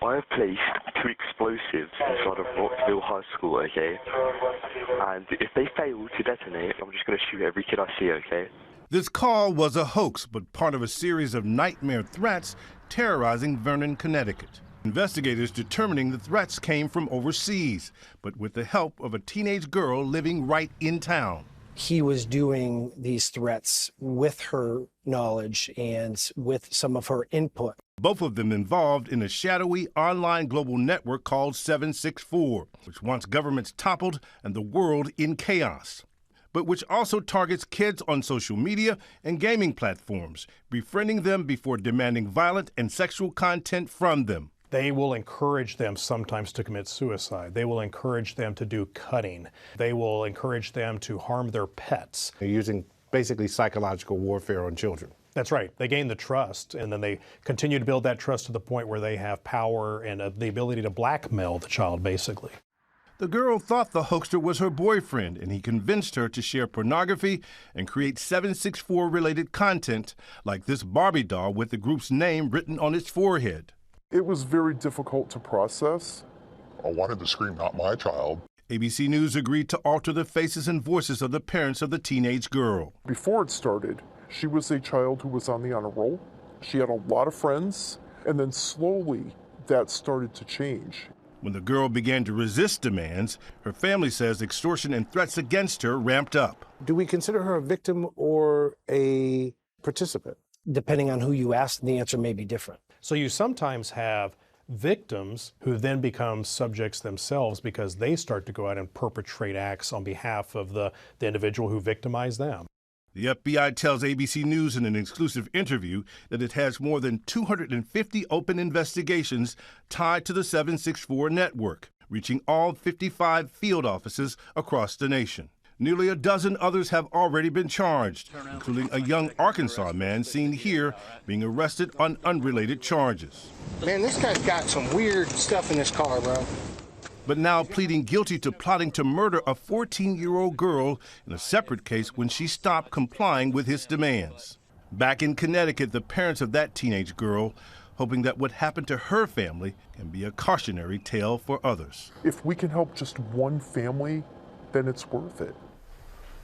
I have placed 2 explosives inside of Rockville High School, okay? And if they fail to detonate, I'm just going to shoot every kid I see, okay? This call was a hoax, but part of a series of nightmare threats terrorizing Vernon, Connecticut. Investigators determining the threats came from overseas, but with the help of a teenage girl living right in town. He was doing these threats with her knowledge and with some of her input. Both of them involved in a shadowy online global network called 764, which wants governments toppled and the world in chaos, but which also targets kids on social media and gaming platforms, befriending them before demanding violent and sexual content from them. They will encourage them sometimes to commit suicide. They will encourage them to do cutting. They will encourage them to harm their pets. They're using basically psychological warfare on children. That's right. They gain the trust, and then they continue to build that trust to the point where they have power and the ability to blackmail the child, basically. The girl thought the hoaxer was her boyfriend, and he convinced her to share pornography and create 764-related content, like this Barbie doll with the group's name written on its forehead. It was very difficult to process. I wanted to scream, "Not my child." ABC News agreed to alter the faces and voices of the parents of the teenage girl. Before it started, she was a child who was on the honor roll. She had a lot of friends, and then slowly that started to change. When the girl began to resist demands, her family says extortion and threats against her ramped up. Do we consider her a victim or a participant? Depending on who you ask, the answer may be different. So you sometimes have victims who then become subjects themselves because they start to go out and perpetrate acts on behalf of the individual who victimized them. The FBI tells ABC News in an exclusive interview that it has more than 250 open investigations tied to the 764 network, reaching all 55 field offices across the nation. Nearly a dozen others have already been charged, including a young Arkansas man seen here being arrested on unrelated charges. Man, this guy's got some weird stuff in his car, bro. But now pleading guilty to plotting to murder a 14-year-old girl in a separate case when she stopped complying with his demands. Back in Connecticut, the parents of that teenage girl hoping that what happened to her family can be a cautionary tale for others. If we can help just one family, then it's worth it.